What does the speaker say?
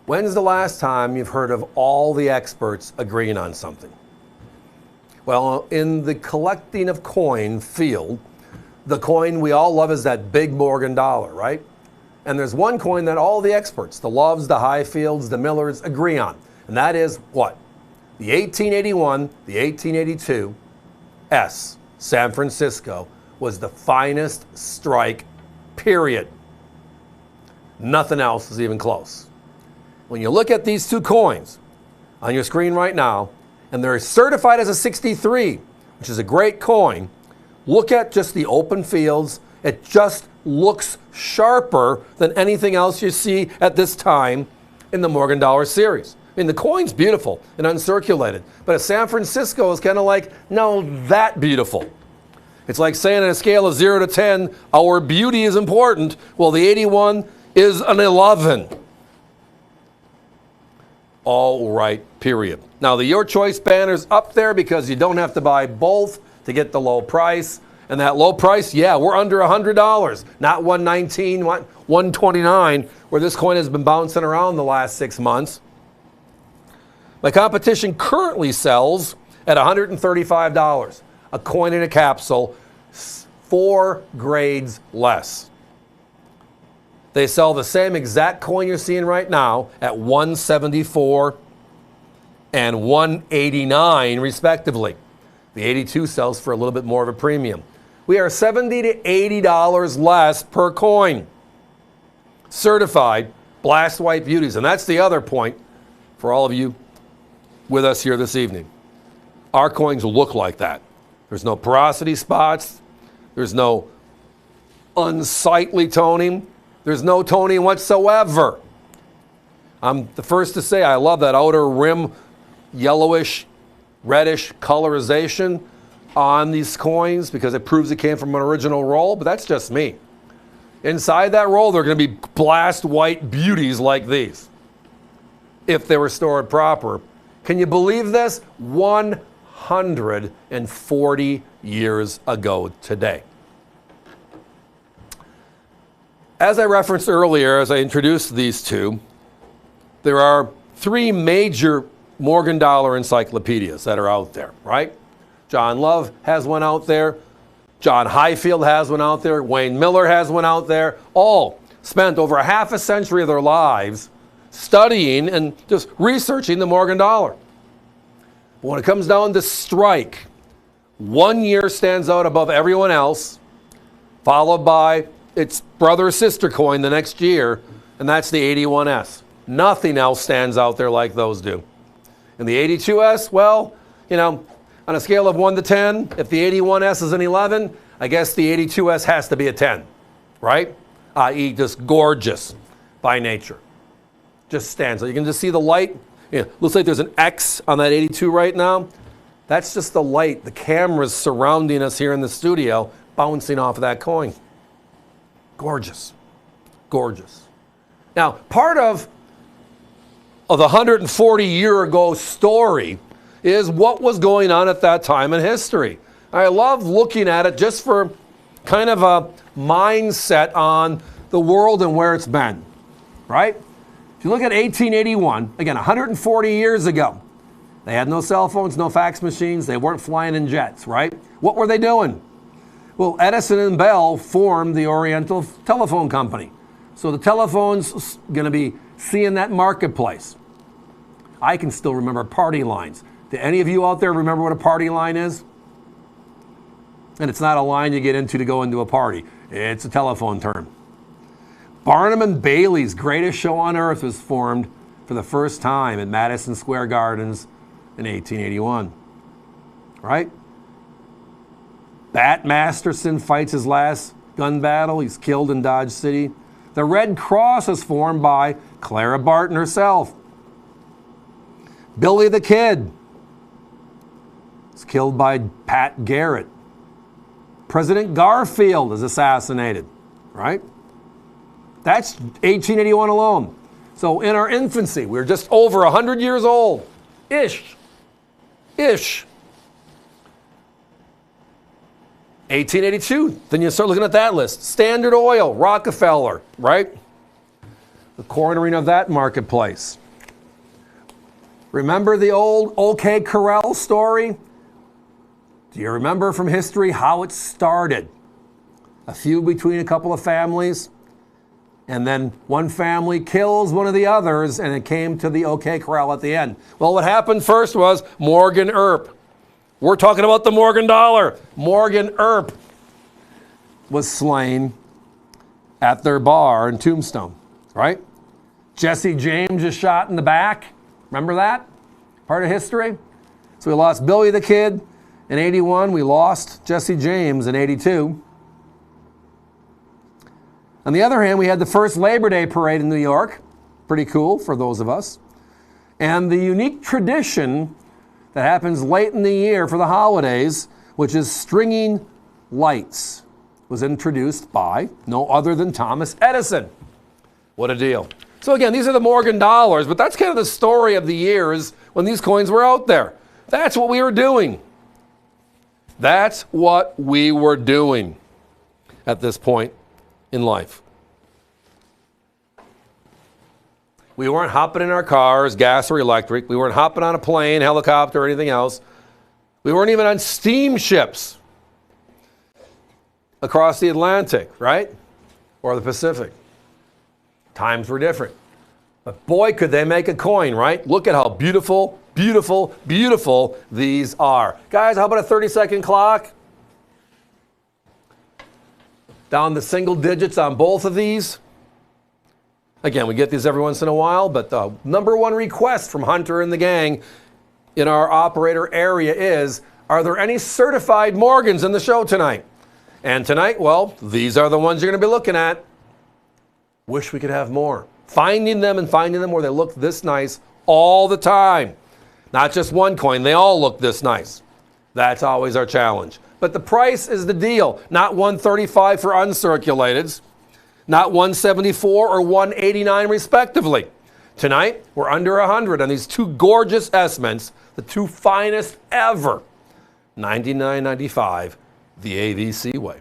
When's the last time you've heard of all the experts agreeing on something? Well, in the collecting of coin field, the coin we all love is that big Morgan dollar, right? And there's one coin that all the experts, the Loves, the Highfields, the Millers, agree on. And that is what? The 1881, the 1882 S, San Francisco, was the finest strike, period. Nothing else is even close. When you look at these two coins on your screen right now, and they're certified as a 63, which is a great coin, look at just the open fields. It just looks sharper than anything else you see at this time in the Morgan Dollar series. I mean, the coin's beautiful and uncirculated, but a San Francisco is kind of like, no, that beautiful. It's like saying on a scale of 0 to 10, our beauty is important. Well, the 81 is an 11. All right, period. Now, the Your Choice banner's up there because you don't have to buy both to get the low price. And that low price, yeah, we're under $100, not $119, $129, where this coin has been bouncing around the last 6 months. My competition currently sells at $135, a coin in a capsule, 4 grades less. They sell the same exact coin you're seeing right now at $174 and $189, respectively. The 82 sells for a little bit more of a premium. We are $70 to $80 less per coin. Certified blast white beauties. And that's the other point for all of you with us here this evening. Our coins look like that. There's no porosity spots. There's no unsightly toning. There's no toning whatsoever. I'm the first to say I love that outer rim yellowish, reddish colorization on these coins because it proves it came from an original roll, but that's just me. Inside that roll, they're going to be blast white beauties like these if they were stored proper. Can you believe this? 140 years ago today. As I referenced earlier, as I introduced these two, there are 3 major Morgan Dollar encyclopedias that are out there, right? John Love has one out there. John Highfield has one out there. Wayne Miller has one out there. All spent over half a century of their lives studying and just researching the Morgan Dollar. But when it comes down to strike, one year stands out above everyone else, followed by its brother or sister coin the next year, and that's the 81S. Nothing else stands out there like those do. And the 82S, well, you know, on a scale of 1 to 10, if the 81S is an 11, I guess the 82S has to be a 10, right? I.e. just gorgeous by nature. Just stands out. You can just see the light. Looks like there's an X on that 82 right now. That's just the light, the cameras surrounding us here in the studio, bouncing off of that coin. Gorgeous. Gorgeous. Now, part of the 140-year-ago story is what was going on at that time in history. I love looking at it just for kind of a mindset on the world and where it's been, right? If you look at 1881, again, 140 years ago, they had no cell phones, no fax machines, they weren't flying in jets, right? What were they doing? Well, Edison and Bell formed the Oriental Telephone Company. So the telephone's going to be seeing that marketplace. I can still remember party lines. Do any of you out there remember what a party line is? And it's not a line you get into to go into a party. It's a telephone term. Barnum and Bailey's Greatest Show on Earth was formed for the first time at Madison Square Gardens in 1881. Right? Bat Masterson fights his last gun battle. He's killed in Dodge City. The Red Cross is formed by Clara Barton herself. Billy the Kid is killed by Pat Garrett. President Garfield is assassinated, right? That's 1881 alone. So in our infancy, we were just over 100 years old. Ish. 1882, then you start looking at that list. Standard Oil, Rockefeller, right? the cornering of that marketplace. Remember the old OK Corral story? Do you remember from history how it started? A feud between a couple of families, and then one family kills one of the others, and it came to the OK Corral at the end. Well, what happened first was Morgan Earp. We're talking about the Morgan dollar. Morgan Earp was slain at their bar in Tombstone, right? Jesse James is shot in the back. Remember that? Part of history. So we lost Billy the Kid in 81. We lost Jesse James in 82. On the other hand, we had the first Labor Day parade in New York. Pretty cool for those of us. And the unique tradition that happens late in the year for the holidays, which is stringing lights, was introduced by no other than Thomas Edison. What a deal. So again, these are the Morgan dollars, but that's kind of the story of the years when these coins were out there. That's what we were doing. That's what we were doing at this point in life. We weren't hopping in our cars, gas or electric. We weren't hopping on a plane, helicopter, or anything else. We weren't even on steamships across the Atlantic, right? Or the Pacific. Times were different. But boy, could they make a coin, right? Look at how beautiful, beautiful, beautiful these are. Guys, how about a 30-second clock? Down to single digits on both of these. Again, we get these every once in a while, but the number one request from Hunter and the gang in our operator area is, are there any certified Morgans in the show tonight? And tonight, well, these are the ones you're going to be looking at. Wish we could have more. Finding them where they look this nice all the time. Not just one coin, they all look this nice. That's always our challenge. But the price is the deal. Not $135 for uncirculateds, not $174 or $189 respectively. Tonight, we're under $100 on these two gorgeous S-Mints, the two finest ever. $99.95, the AVC way.